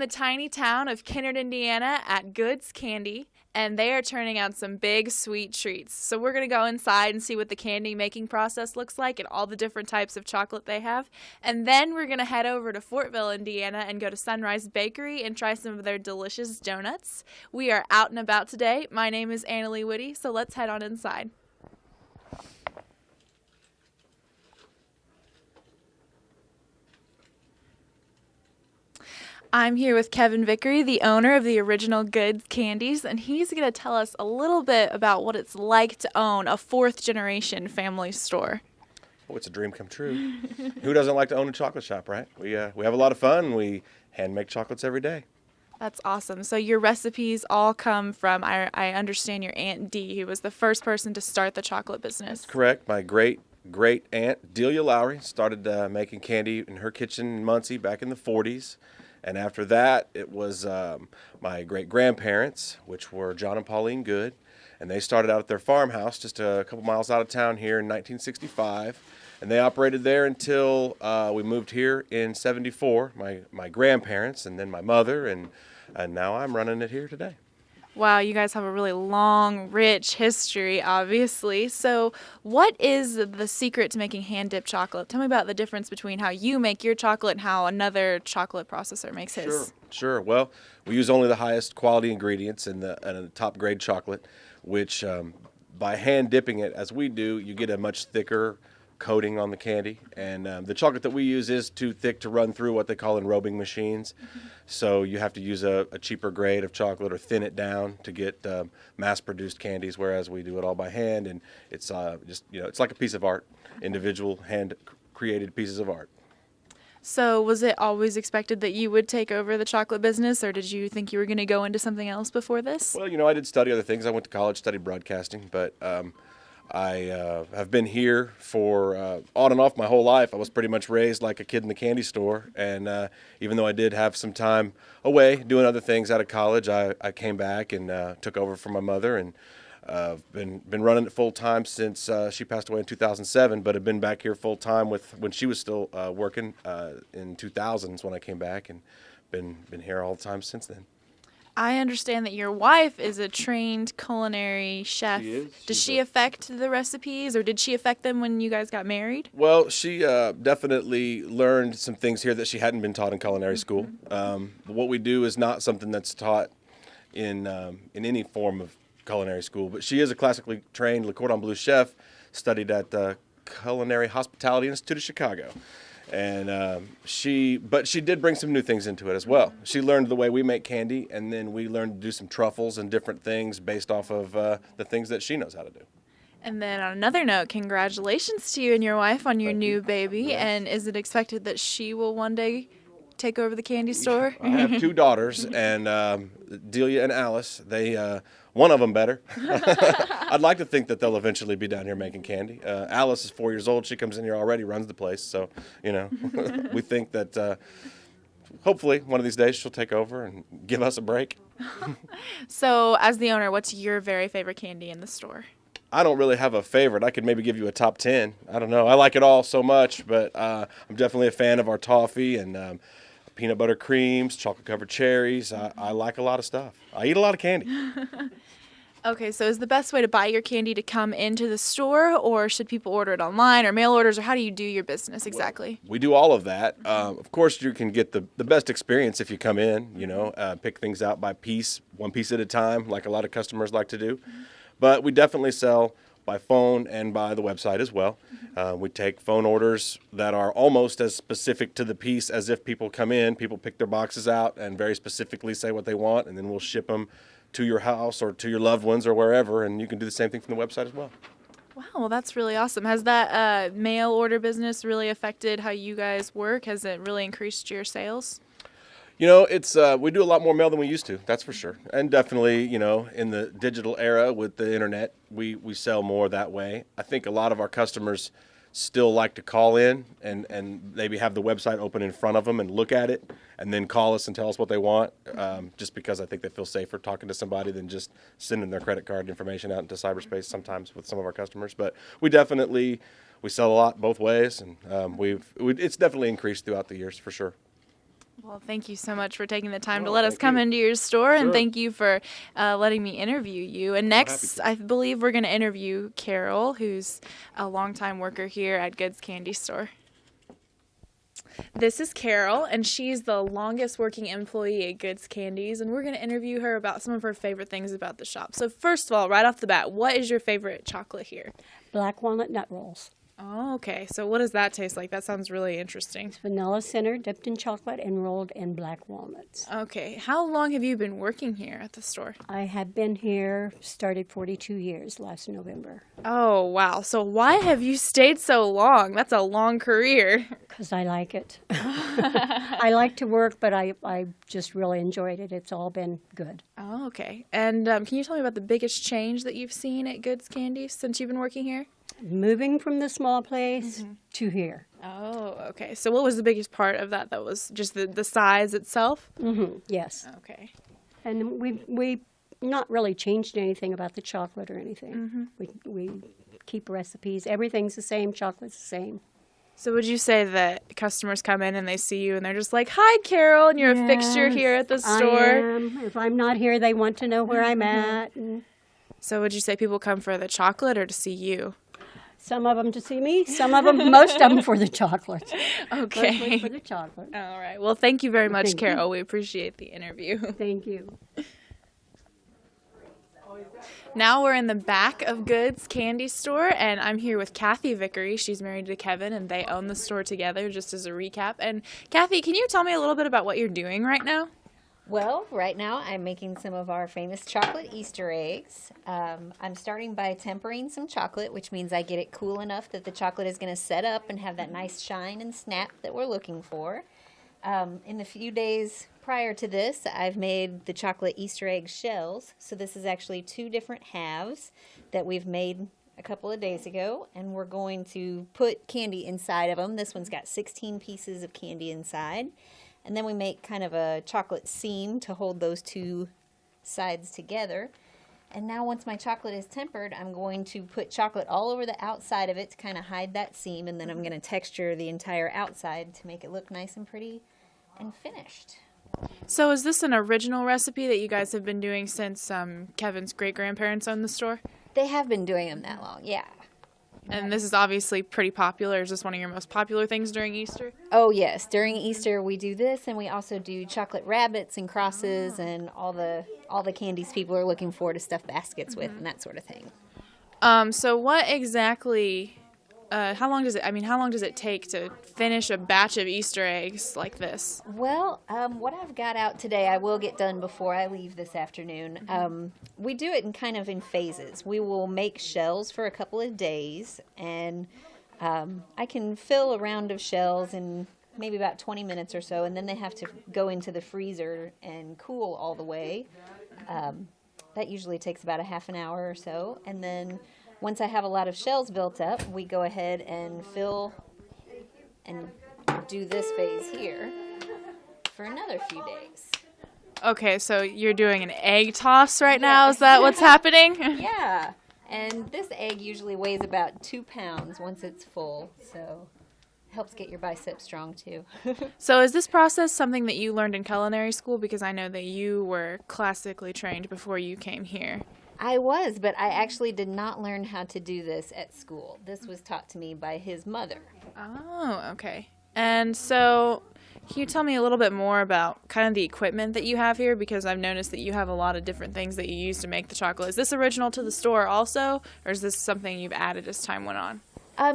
the tiny town of Kennard, Indiana at Goods Candy, and they are turning out some big sweet treats. So we're going to go inside and see what the candy making process looks like and all the different types of chocolate they have. And then we're going to head over to Fortville, Indiana and go to Sunrise Bakery and try some of their delicious donuts. We are out and about today. My name is Annalie Woody, so let's head on inside. I'm here with Kevin Vickery, the owner of the Original Goods Candies, and he's going to tell us a little bit about what it's like to own a fourth-generation family store. Oh, it's a dream come true. Who doesn't like to own a chocolate shop, right? We have a lot of fun. We hand make chocolates every day. That's awesome. So your recipes all come from, I understand, your Aunt Dee, who was the first person to start the chocolate business. That's correct. My great aunt, Delia Lowry, started making candy in her kitchen in Muncie back in the 40s. And after that, it was my great-grandparents, which were John and Pauline Good. And they started out at their farmhouse just a couple miles out of town here in 1965. And they operated there until we moved here in 74, my grandparents, and then my mother. And now I'm running it here today. Wow, you guys have a really long, rich history, obviously. So what is the secret to making hand-dipped chocolate? Tell me about the difference between how you make your chocolate and how another chocolate processor makes his. Sure. Well, we use only the highest quality ingredients in the top-grade chocolate, which by hand-dipping it, as we do, you get a much thicker coating on the candy. And the chocolate that we use is too thick to run through what they call enrobing machines. Mm-hmm. So you have to use a cheaper grade of chocolate or thin it down to get mass-produced candies, whereas we do it all by hand. And it's it's like a piece of art, individual hand-created pieces of art. So was it always expected that you would take over the chocolate business, or did you think you were going to go into something else before this? Well, I did study other things. I went to college, studied broadcasting, but I have been here for on and off my whole life. I was pretty much raised like a kid in the candy store, and even though I did have some time away doing other things out of college, I came back and took over for my mother, and been running it full time since she passed away in 2007. But I've been back here full time when she was still working in 2000s when I came back, and been here all the time since then. I understand that your wife is a trained culinary chef. She is. Does she affect the recipes, or did she affect them when you guys got married? Well, she definitely learned some things here that she hadn't been taught in culinary school. What we do is not something that's taught in any form of culinary school, but she is a classically trained Le Cordon Bleu chef, studied at the Culinary Hospitality Institute of Chicago. And she did bring some new things into it as well. She learned the way we make candy, and then we learned to do some truffles and different things based off of the things that she knows how to do. And then on another note, congratulations to you and your wife on your Thank new you. baby. Yes. And is it expected that she will one day take over the candy store? I have two daughters, and Delia and Alice. They one of them better. I'd like to think that they'll eventually be down here making candy. Alice is 4 years old. She comes in here already, runs the place. So, we think that hopefully one of these days she'll take over and give us a break. So as the owner, what's your very favorite candy in the store? I don't really have a favorite. I could maybe give you a top 10. I don't know. I like it all so much, but I'm definitely a fan of our toffee and peanut butter creams, chocolate-covered cherries. I like a lot of stuff. I eat a lot of candy. Okay, so is the best way to buy your candy to come into the store, or should people order it online or mail orders, or how do you do your business exactly? We do all of that. Of course, you can get the best experience if you come in, pick things out by piece, one piece at a time, like a lot of customers like to do. But we definitely sell by phone and by the website as well. We take phone orders that are almost as specific to the piece as if people come in, people pick their boxes out and very specifically say what they want, and then we'll ship them to your house or to your loved ones or wherever, and you can do the same thing from the website as well. Wow, well, that's really awesome. Has that mail order business really affected how you guys work? Has it really increased your sales? It's we do a lot more mail than we used to, that's for sure. And definitely, in the digital era with the internet, we sell more that way. I think a lot of our customers still like to call in and maybe have the website open in front of them and look at it and then call us and tell us what they want, just because I think they feel safer talking to somebody than just sending their credit card information out into cyberspace sometimes with some of our customers. But we sell a lot both ways, and it's definitely increased throughout the years for sure. Well, thank you so much for taking the time to Oh, let us thank come you. into your store, and Sure. thank you for letting me interview you. And next, to. I believe we're going to interview Carol, who's a longtime worker here at Goods Candy Store. This is Carol, and she's the longest working employee at Goods Candies, and we're going to interview her about some of her favorite things about the shop. So first of all, right off the bat, what is your favorite chocolate here? Black walnut nut rolls. Oh, okay. So what does that taste like? That sounds really interesting. Vanilla center dipped in chocolate and rolled in black walnuts. Okay. How long have you been working here at the store? I have been here, started 42 years last November, Oh, wow. So why have you stayed so long? That's a long career. because I like it. I like to work, but I just really enjoyed it. It's all been good. Oh, okay. And can you tell me about the biggest change that you've seen at Goods Candy since you've been working here? Moving from the small place to here. Oh, okay. So what was the biggest part of that? That was just the size itself? Yes. Okay. And we not really changed anything about the chocolate or anything. We keep recipes. Everything's the same. Chocolate's the same. So would you say that customers come in and they see you and they're just like, "Hi, Carol," and you're a fixture Yes, here at the I store? am. If I'm not here, they want to know where I'm at. And So would you say people come for the chocolate or to see you? some of them to see me, some of them, most of them for the chocolate. Mostly Okay. for the chocolate. All right. Well, thank you very much, Thank you. Carol. We appreciate the interview. Thank you. Now we're in the back of Goods Candy Store, and I'm here with Kathy Vickery. She's married to Kevin, and they own the store together, just as a recap. And Kathy, can you tell me a little bit about what you're doing right now? Well, right now I'm making some of our famous chocolate Easter eggs. I'm starting by tempering some chocolate, which means I get it cool enough that the chocolate is going to set up and have that nice shine and snap that we're looking for. In the few days prior to this, I've made the chocolate Easter egg shells. So this is actually two different halves that we've made a couple of days ago, and we're going to put candy inside of them. This one's got 16 pieces of candy inside. And then we make kind of a chocolate seam to hold those two sides together. And now once my chocolate is tempered, I'm going to put chocolate all over the outside of it to kind of hide that seam. And then I'm going to texture the entire outside to make it look nice and pretty and finished. So is this an original recipe that you guys have been doing since Kevin's great-grandparents owned the store? They have been doing them that long, yeah. And this is obviously pretty popular. Is this one of your most popular things during Easter? Oh yes, during Easter we do this, and we also do chocolate rabbits and crosses and all the candies people are looking for to stuff baskets with and that sort of thing. So what exactly? How long does it take to finish a batch of Easter eggs like this? Well, what I've got out today, I will get done before I leave this afternoon. We do it in phases. We will make shells for a couple of days, and I can fill a round of shells in maybe about 20 minutes or so, and then they have to go into the freezer and cool all the way. That usually takes about a half an hour or so, and then once I have a lot of shells built up, we go ahead and fill and do this phase here for another few days. Okay, so you're doing an egg toss right now. Is that what's happening? Yeah, and this egg usually weighs about 2 pounds once it's full, so it helps get your biceps strong too. So is this process something that you learned in culinary school? Because I know that you were classically trained before you came here. I was, but I actually did not learn how to do this at school. This was taught to me by his mother. Oh, okay. And so can you tell me a little bit more about kind of the equipment that you have here? Because I've noticed that you have a lot of different things that you use to make the chocolate. Is this original to the store also, or is this something you've added as time went on?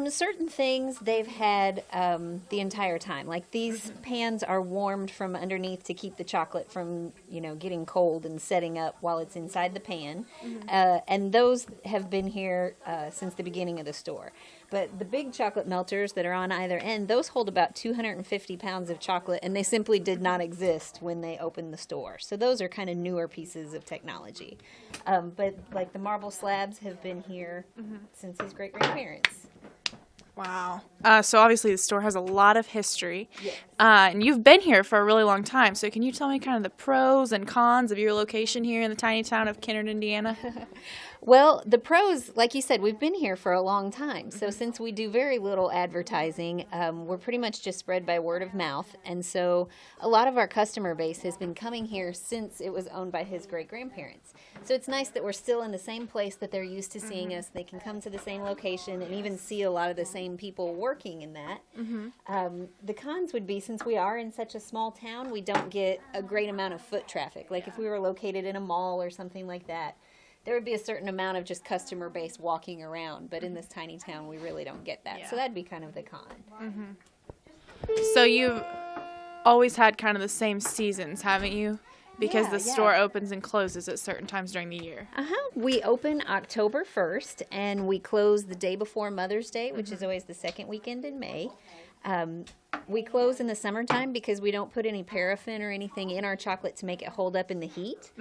Certain things they've had the entire time. Like these pans are warmed from underneath to keep the chocolate from, getting cold and setting up while it's inside the pan. And those have been here since the beginning of the store. But the big chocolate melters that are on either end, those hold about 250 pounds of chocolate, and they simply did not exist when they opened the store. So those are kind of newer pieces of technology. But like the marble slabs have been here since his great-grandparents. Wow. So obviously the store has a lot of history. Yes. And you've been here for a really long time. So can you tell me kind of the pros and cons of your location here in the tiny town of Kennard, Indiana? Well, the pros, like you said, we've been here for a long time. So since we do very little advertising, we're pretty much just spread by word of mouth. And so a lot of our customer base has been coming here since it was owned by his great-grandparents. So it's nice that we're still in the same place that they're used to seeing us. They can come to the same location and even see a lot of the same people working in that. The cons would be, since we are in such a small town, we don't get a great amount of foot traffic. Like if we were located in a mall or something like that, there would be a certain amount of just customer base walking around, but in this tiny town, we really don't get that. Yeah. So that'd be kind of the con. So you've always had kind of the same seasons, haven't you? Because Yeah, the yeah. store opens and closes at certain times during the year. We open October 1st, and we close the day before Mother's Day, which is always the second weekend in May. We close in the summertime because we don't put any paraffin or anything in our chocolate to make it hold up in the heat.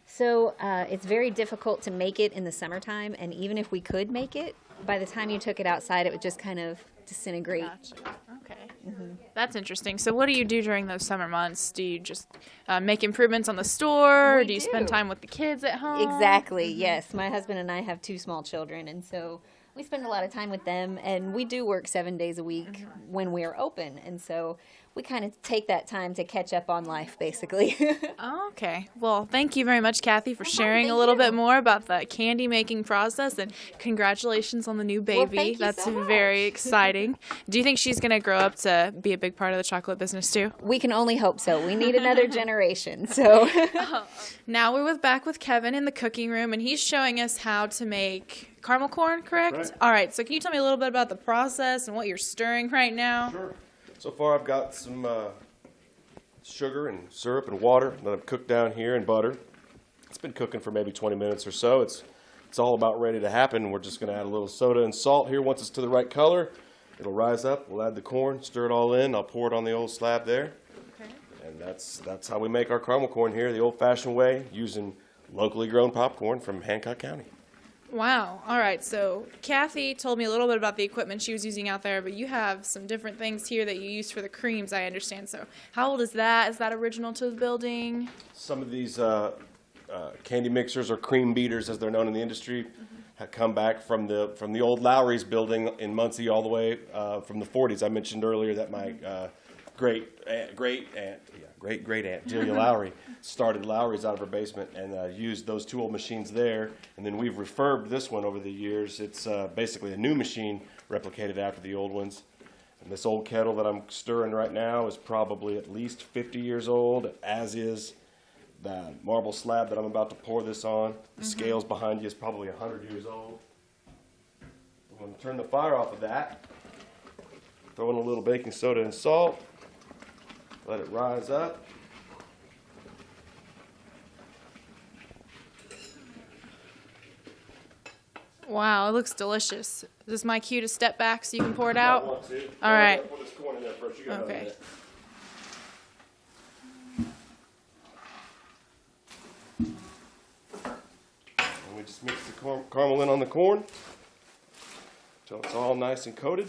So it's very difficult to make it in the summertime, and even if we could make it, by the time you took it outside, it would just kind of disintegrate. Gotcha. Okay. That's interesting. So what do you do during those summer months? Do you just make improvements on the store? We Or do you spend do. time with the kids at home? Exactly, yes. My husband and I have 2 small children, and so we spend a lot of time with them, and we do work 7 days a week when we are open, and so we kind of take that time to catch up on life, basically. Oh, okay. Well, thank you very much, Kathy, for sharing a thank little you. bit more about the candy making process, and congratulations on the new baby. thank you That's so much. very exciting. Do you think she's going to grow up to be a big part of the chocolate business too? We can only hope so. We need another generation, so. Now we're back with Kevin in the cooking room, and he's showing us how to make caramel corn, correct? Right. All right, so can you tell me a little bit about the process and what you're stirring right now? Sure. So far, I've got some sugar and syrup and water that I've cooked down here and butter. It's been cooking for maybe 20 minutes or so. It's all about ready to happen. We're just going to add a little soda and salt here. Once it's to the right color, it'll rise up. We'll add the corn, stir it all in. I'll pour it on the old slab there. Okay. And that's how we make our caramel corn here, the old-fashioned way, using locally grown popcorn from Hancock County. Wow. All right. So Kathy told me a little bit about the equipment she was using out there, but you have some different things here that you use for the creams, I understand. So how old is that? Is that original to the building? Some of these candy mixers or cream beaters, as they're known in the industry, have come back from the old Lowry's building in Muncie all the way from the 40s. I mentioned earlier that my great aunt Delia Lowry started Lowry's out of her basement and used those 2 old machines there. And then we've refurbed this one over the years. It's basically a new machine replicated after the old ones. And this old kettle that I'm stirring right now is probably at least 50 years old, as is the marble slab that I'm about to pour this on. The scales behind you is probably 100 years old. I'm going to turn the fire off of that. Throw in a little baking soda and salt. Let it rise up. Wow, it looks delicious. Is this my cue to step back so you can pour it out? All right. Put this corn in there first. You got another Okay. minute. And we just mix the caramel in on the corn until it's all nice and coated.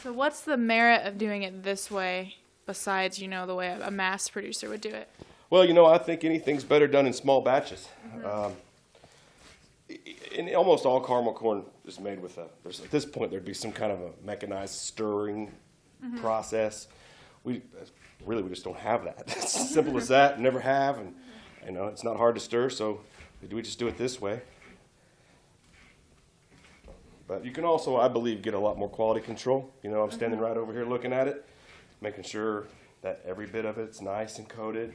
So what's the merit of doing it this way besides, the way a mass producer would do it? Well, I think anything's better done in small batches. In almost all caramel corn is made with at this point, there'd be some kind of a mechanized stirring process. We just don't have that. It's as simple as that. Never have, and it's not hard to stir, so we just do it this way. But you can also, I believe, get a lot more quality control. I'm standing right over here looking at it, making sure that every bit of it's nice and coated.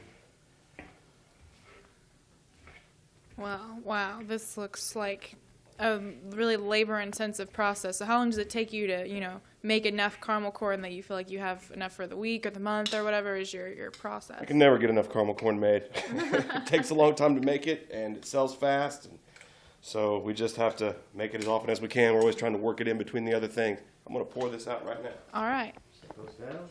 Wow, this looks like a really labor-intensive process. So how long does it take you to, make enough caramel corn that you feel like you have enough for the week or the month or whatever is your process? I can never get enough caramel corn made. It takes a long time to make it, and it sells fast. And so we just have to make it as often as we can. We're always trying to work it in between the other things. I'm going to pour this out right now. All right. Set those down.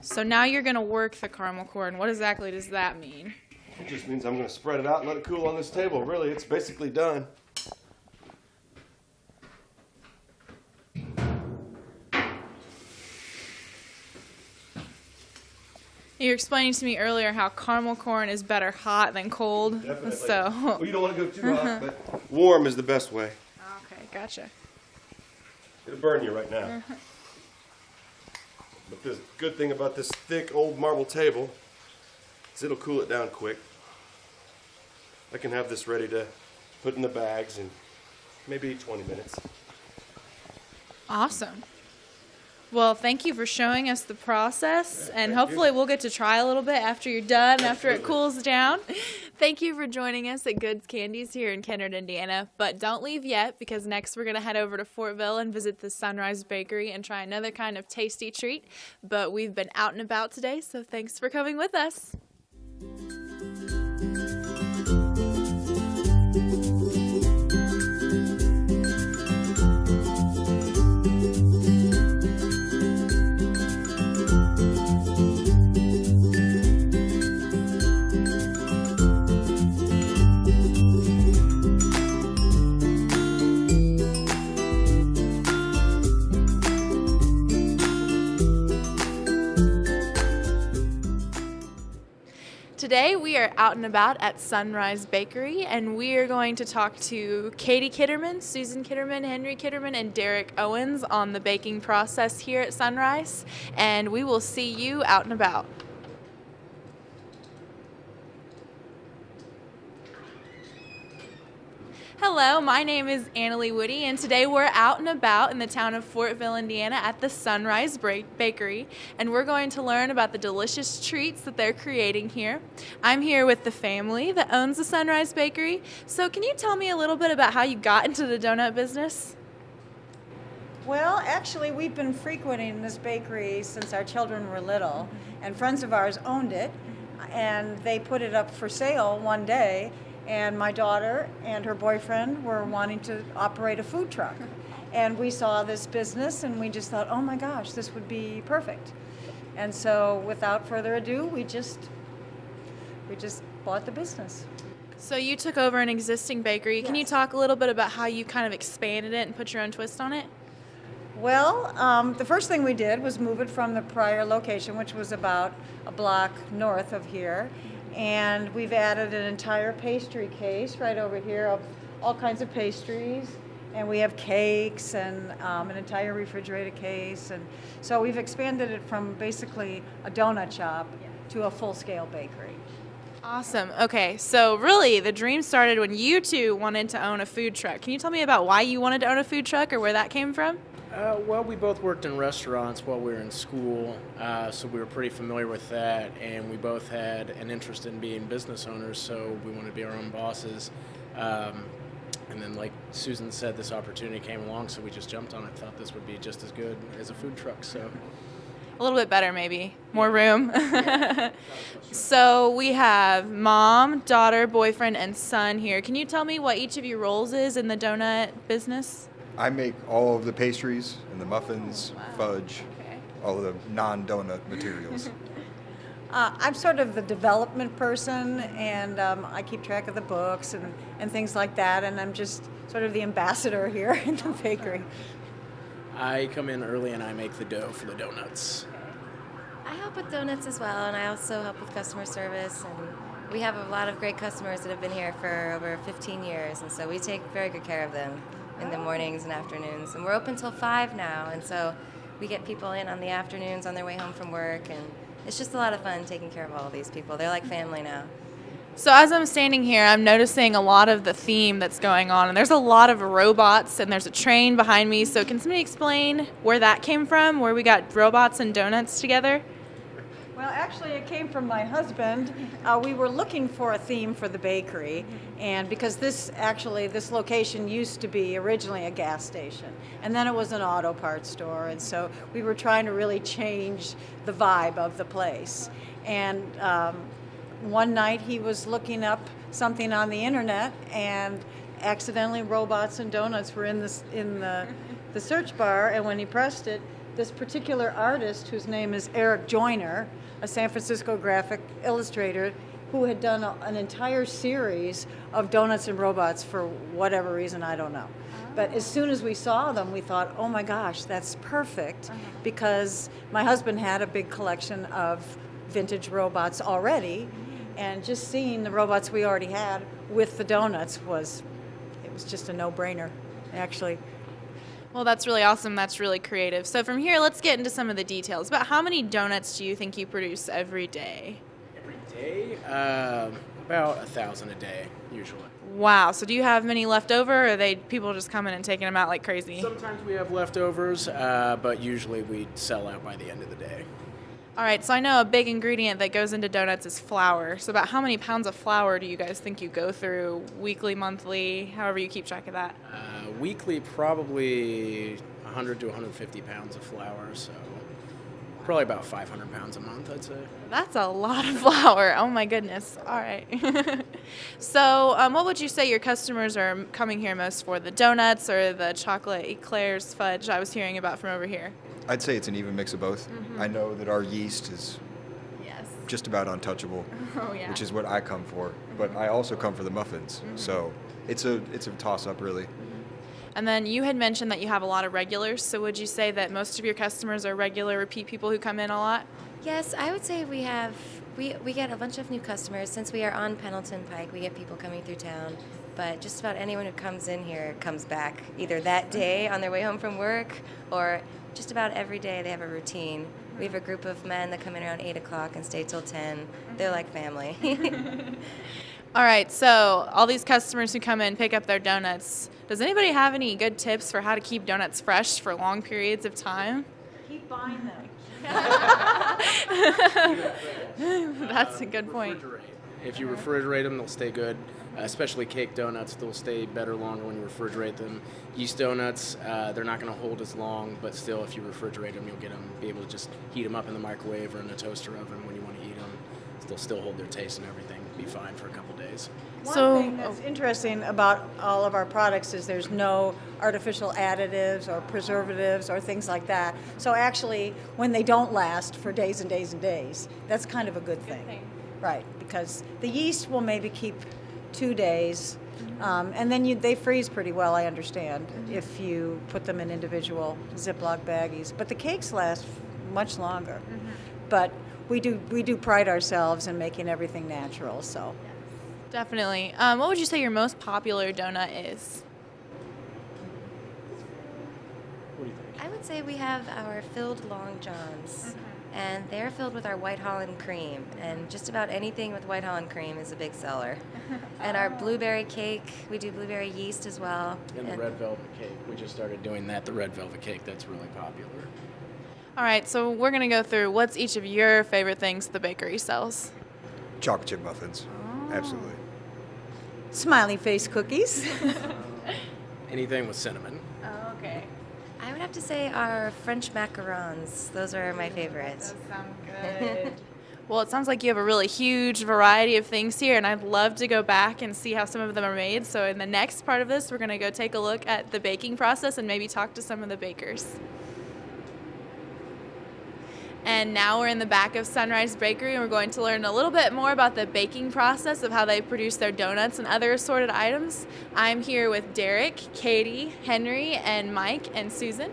So now you're going to work the caramel corn. What exactly does that mean? It just means I'm going to spread it out and let it cool on this table. Really, it's basically done. You were explaining to me earlier how caramel corn is better hot than cold. Definitely. So. Well, you don't want to go too hot, but warm is the best way. Okay, gotcha. It'll burn you right now. But the good thing about this thick old marble table is it'll cool it down quick. I can have this ready to put in the bags in maybe 20 minutes. Awesome. Well, thank you for showing us the process, and thank hopefully you. we'll get to try a little bit after you're done, after it Absolutely. cools down. Thank you for joining us at Goods Candies here in Kennard, Indiana. But don't leave yet, because next we're going to head over to Fortville and visit the Sunrise Bakery and try another kind of tasty treat. But we've been out and about today, so thanks for coming with us. Today we are out and about at Sunrise Bakery, and we are going to talk to Katie Kitterman, Susan Kitterman, Henry Kitterman, and Derek Owens on the baking process here at Sunrise, and we will see you out and about. Hello, my name is Annalie Woody, and today we're out and about in the town of Fortville, Indiana at the Sunrise Bakery, and we're going to learn about the delicious treats that they're creating here. I'm here with the family that owns the Sunrise Bakery, so can you tell me a little bit about how you got into the donut business? Well, actually, we've been frequenting this bakery since our children were little, and friends of ours owned it, and they put it up for sale one day. And my daughter and her boyfriend were wanting to operate a food truck. And we saw this business and we just thought, oh my gosh, this would be perfect. And so without further ado, we just bought the business. So you took over an existing bakery. Can you Yes. talk a little bit about how you kind of expanded it and put your own twist on it? Well, the first thing we did was move it from the prior location, which was about a block north of here. And we've added an entire pastry case right over here of all kinds of pastries. And we have cakes and an entire refrigerated case. And so we've expanded it from basically a donut shop to a full-scale bakery. Awesome. Okay, so really the dream started when you two wanted to own a food truck. Can you tell me about why you wanted to own a food truck or where that came from? Well, we both worked in restaurants while we were in school, so we were pretty familiar with that, and we both had an interest in being business owners, so we wanted to be our own bosses. And then, like Susan said, this opportunity came along, so we just jumped on it, thought this would be just as good as a food truck, so. A little bit better, maybe. More room. So we have mom, daughter, boyfriend, and son here. Can you tell me what each of your roles is in the donut business? I make all of the pastries and the muffins, fudge, Okay. all of the non-donut materials. I'm sort of the development person, and I keep track of the books and things like that, and I'm just sort of the ambassador here in the bakery. I come in early and I make the dough for the donuts. I help with donuts as well, and I also help with customer service. And we have a lot of great customers that have been here for over 15 years, and so we take very good care of them in the mornings and afternoons. And we're open till 5 now, and so we get people in on the afternoons on their way home from work, and it's just a lot of fun taking care of all of these people. They're like family now. So as I'm standing here, I'm noticing a lot of the theme that's going on, and there's a lot of robots, and there's a train behind me. So can somebody explain where that came from, where we got robots and donuts together? Well, actually, it came from my husband. We were looking for a theme for the bakery, and because this location used to be originally a gas station, and then it was an auto parts store, and so we were trying to really change the vibe of the place. And one night he was looking up something on the internet, and accidentally robots and donuts were in the search bar, and when he pressed it, this particular artist, whose name is Eric Joyner, a San Francisco graphic illustrator, who had done an entire series of donuts and robots for whatever reason, I don't know. But as soon as we saw them, we thought, oh my gosh, that's perfect, because my husband had a big collection of vintage robots already, and just seeing the robots we already had with the donuts was just a no-brainer, actually. Well, that's really awesome. That's really creative. So from here, let's get into some of the details. About how many donuts do you think you produce every day? Every day, about 1,000 a day usually. Wow. So do you have many left over, or are they people just coming and taking them out like crazy? Sometimes we have leftovers, but usually we sell out by the end of the day. All right. So I know a big ingredient that goes into donuts is flour. So about how many pounds of flour do you guys think you go through weekly, monthly, however you keep track of that? Weekly, probably 100 to 150 pounds of flour, so probably about 500 pounds a month, I'd say. That's a lot of flour. Oh my goodness. All right. So what would you say your customers are coming here most for? The donuts or the chocolate eclairs, fudge I was hearing about from over here? I'd say it's an even mix of both. I know that our yeast is Yes. just about untouchable, Oh yeah. which is what I come for. But I also come for the muffins, so it's a toss-up, really. And then you had mentioned that you have a lot of regulars. So would you say that most of your customers are regular, repeat people who come in a lot? Yes, I would say we get a bunch of new customers. Since we are on Pendleton Pike, we get people coming through town. But just about anyone who comes in here comes back either that day on their way home from work, or just about every day they have a routine. We have a group of men that come in around 8 o'clock and stay till 10. They're like family. All right, so all these customers who come in pick up their donuts. Does anybody have any good tips for how to keep donuts fresh for long periods of time? Keep buying them. That's a good point. Refrigerate. If you refrigerate them, they'll stay good. Especially cake donuts, they'll stay better longer when you refrigerate them. Yeast donuts, they're not going to hold as long, but still, if you refrigerate them, you'll be able to just heat them up in the microwave or in a toaster oven when you want to eat them. They'll still hold their taste and everything. Be fine for a couple days. One thing that's interesting about all of our products is there's no artificial additives or preservatives or things like that. So actually, when they don't last for days and days and days, that's kind of a good thing. Right, because the yeast will maybe keep 2 days, and then they freeze pretty well, I understand, if you put them in individual Ziploc baggies. But the cakes last much longer. But we do pride ourselves in making everything natural, so. Definitely. What would you say your most popular donut is? What do you think? I would say we have our filled Long Johns, and they're filled with our White Holland cream, and just about anything with White Holland cream is a big seller. And our blueberry cake, we do blueberry yeast as well. And the red velvet cake, we just started doing that. The red velvet cake, that's really popular. All right, so we're going to go through what's each of your favorite things the bakery sells. Chocolate chip muffins, absolutely. Smiley face cookies. Anything with cinnamon. Oh, okay. I would have to say our French macarons. Those are my favorites. Sound good. Well, it sounds like you have a really huge variety of things here, and I'd love to go back and see how some of them are made. So in the next part of this, we're going to go take a look at the baking process and maybe talk to some of the bakers. And now we're in the back of Sunrise Bakery, and we're going to learn a little bit more about the baking process of how they produce their donuts and other assorted items. I'm here with Derek, Katie, Henry, and Mike, and Susan.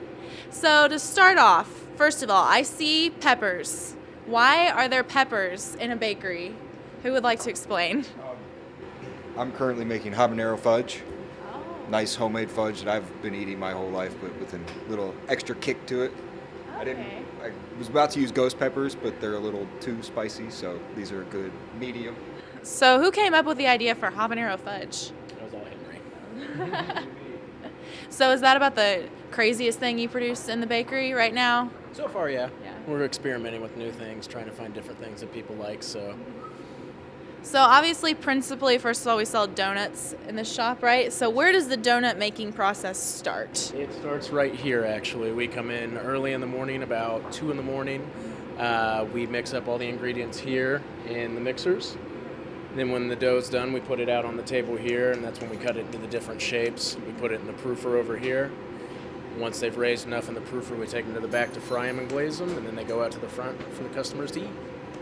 So to start off, first of all, I see peppers. Why are there peppers in a bakery? Who would like to explain? I'm currently making habanero fudge. Nice homemade fudge that I've been eating my whole life, but with a little extra kick to it. I was about to use ghost peppers, but they're a little too spicy, so these are a good medium. So who came up with the idea for habanero fudge? That was all Henry. So is that about the craziest thing you produce in the bakery right now? So far, yeah. Yeah. We're experimenting with new things, trying to find different things that people like, so. So obviously, principally, first of all, we sell donuts in the shop, right? So where does the donut making process start? It starts right here, actually. We come in early in the morning, about 2 in the morning. We mix up all the ingredients here in the mixers. Then when the dough's done, we put it out on the table here, and that's when we cut it into the different shapes. We put it in the proofer over here. Once they've raised enough in the proofer, we take them to the back to fry them and glaze them, and then they go out to the front for the customers to eat.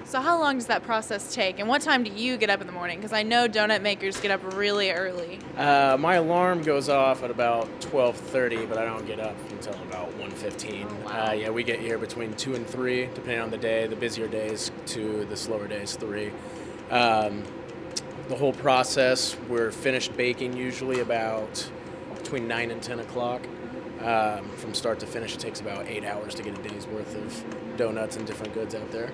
So how long does that process take, and what time do you get up in the morning? Because I know donut makers get up really early. My alarm goes off at about 12:30, but I don't get up until about 1:15. Yeah, we get here between 2 and 3, depending on the day. The busier days 2, the slower days 3. The whole process, we're finished baking usually about between 9 and 10 o'clock. From start to finish, it takes about 8 hours to get a day's worth of donuts and different goods out there.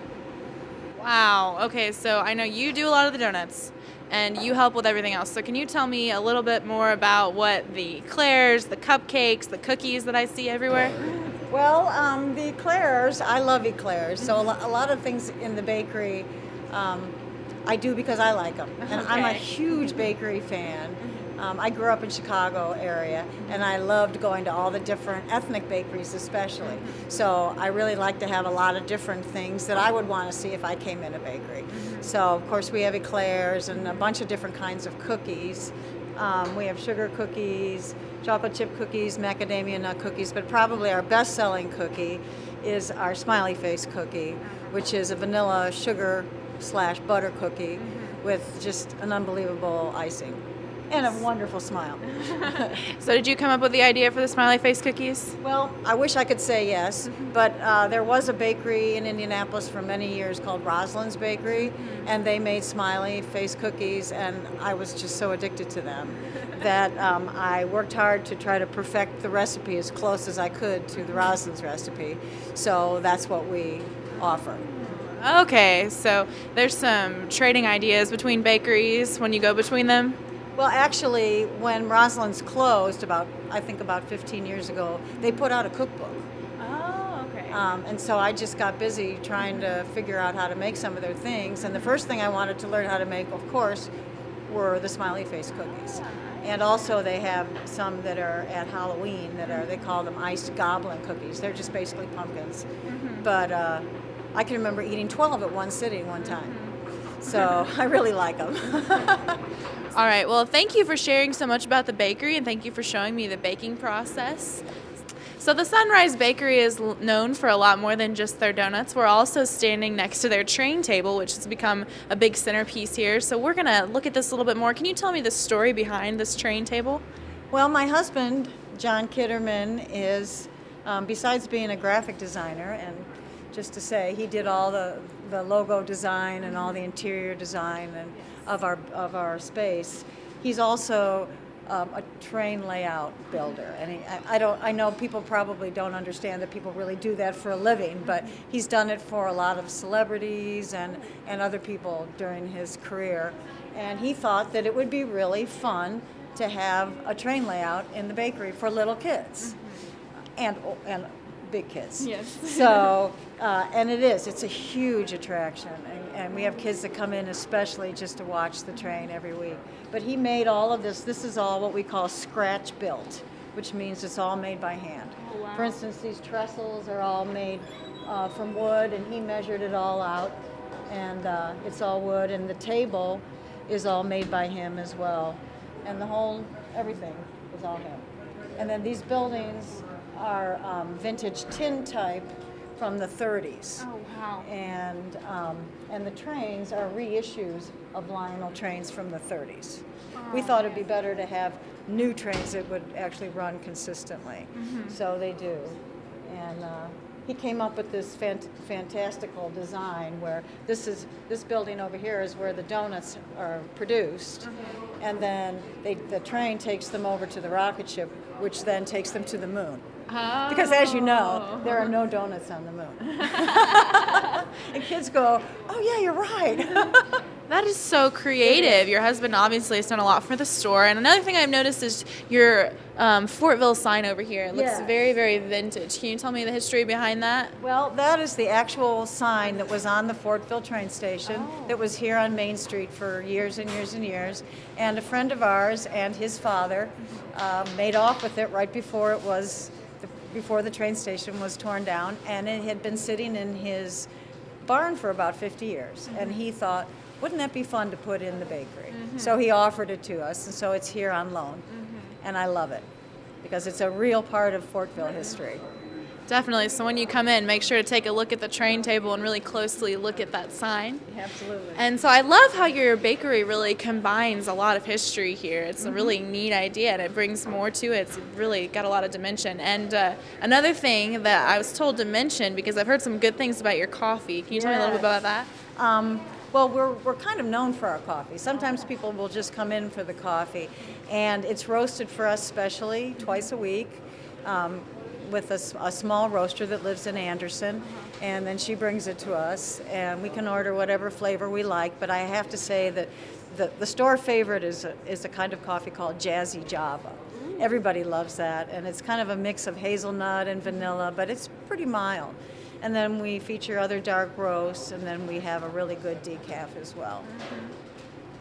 Wow. Okay, so I know you do a lot of the donuts, and you help with everything else. So can you tell me a little bit more about what the eclairs, the cupcakes, the cookies that I see everywhere? Well, the eclairs, I love eclairs. So a lot of things in the bakery I do because I like them. And I'm a huge bakery fan. I grew up in Chicago area, and I loved going to all the different ethnic bakeries especially. So I really like to have a lot of different things that I would want to see if I came in a bakery. So of course we have eclairs and a bunch of different kinds of cookies. We have sugar cookies, chocolate chip cookies, macadamia nut cookies, but probably our best-selling cookie is our smiley face cookie, which is a vanilla sugar/butter cookie with just an unbelievable icing. And a wonderful smile. So did you come up with the idea for the smiley face cookies? Well, I wish I could say yes, but there was a bakery in Indianapolis for many years called Rosalind's Bakery, and they made smiley face cookies, and I was just so addicted to them that I worked hard to try to perfect the recipe as close as I could to the Rosalind's recipe. So that's what we offer. Okay, so there's some trading ideas between bakeries when you go between them? Well, actually, when Rosalind's closed, I think about 15 years ago, they put out a cookbook. Oh, okay. And so I just got busy trying to figure out how to make some of their things. And the first thing I wanted to learn how to make, of course, were the smiley face cookies. And also they have some that are at Halloween they call them iced goblin cookies. They're just basically pumpkins. But I can remember eating 12 at one sitting one time. So I really like them. All right, well, thank you for sharing so much about the bakery, and thank you for showing me the baking process. So the Sunrise Bakery is known for a lot more than just their donuts. We're also standing next to their train table, which has become a big centerpiece here. So we're going to look at this a little bit more. Can you tell me the story behind this train table? Well, my husband, John Kitterman, is, besides being a graphic designer, and just to say, he did all the logo design and all the interior design and of our space. He's also a train layout builder, and I know people probably don't understand that people really do that for a living, but he's done it for a lot of celebrities and other people during his career. And he thought that it would be really fun to have a train layout in the bakery for little kids and big kids. Yes. So, and it's a huge attraction. And we have kids that come in especially just to watch the train every week. But he made all of this. This is all what we call scratch built, which means it's all made by hand. Oh, wow. For instance, these trestles are all made from wood, and he measured it all out. And it's all wood, and the table is all made by him as well. And everything is all him. And then these buildings are vintage tin type from the 30s. Oh, wow. And the trains are reissues of Lionel trains from the 30s. We thought it'd be better to have new trains that would actually run consistently. So they do. And he came up with this fantastical design where this building over here is where the donuts are produced. And then the train takes them over to the rocket ship, which then takes them to the moon. Oh. Because as you know, there are no donuts on the moon. And kids go, oh yeah, you're right. That is so creative. Your husband obviously has done a lot for the store. And another thing I've noticed is your Fortville sign over here. It looks Yes. very, very vintage. Can you tell me the history behind that? Well, that is the actual sign that was on the Fortville train station that was here on Main Street for years and years and years. And a friend of ours and his father made off with it right before before the train station was torn down, and it had been sitting in his barn for about 50 years. And he thought, wouldn't that be fun to put in the bakery? So he offered it to us, and so it's here on loan. And I love it because it's a real part of Fortville history. Definitely. So when you come in, make sure to take a look at the train table and really closely look at that sign. Absolutely. And so I love how your bakery really combines a lot of history here. It's a really neat idea, and it brings more to it. It's really got a lot of dimension. And another thing that I was told to mention, because I've heard some good things about your coffee. Can you tell me a little bit about that? Well, we're kind of known for our coffee. Sometimes people will just come in for the coffee, and it's roasted for us specially twice a week. With a small roaster that lives in Anderson, and then she brings it to us, and we can order whatever flavor we like. But I have to say that the store favorite is a kind of coffee called Jazzy Java. Everybody loves that, and it's kind of a mix of hazelnut and vanilla, but it's pretty mild. And then we feature other dark roasts, and then we have a really good decaf as well.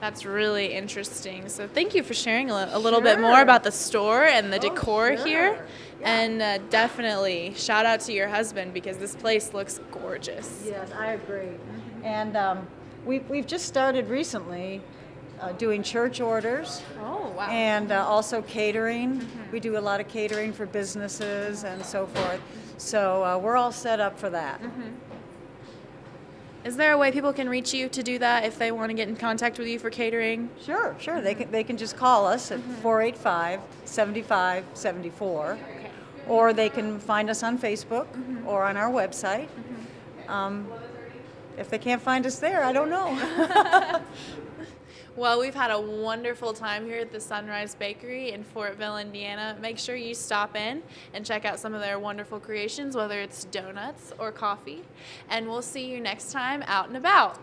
That's really interesting. So thank you for sharing a little bit more about the store and the decor here. And definitely shout out to your husband, because this place looks gorgeous. Yes, I agree. And we've just started recently doing church orders. Oh, wow. And also catering. We do a lot of catering for businesses and so forth. So we're all set up for that. Is there a way people can reach you to do that if they want to get in contact with you for catering? Sure. They can just call us at 485-7574, or they can find us on Facebook or on our website. If they can't find us there, I don't know. Well, we've had a wonderful time here at the Sunrise Bakery in Fortville, Indiana. Make sure you stop in and check out some of their wonderful creations, whether it's donuts or coffee. And we'll see you next time out and about.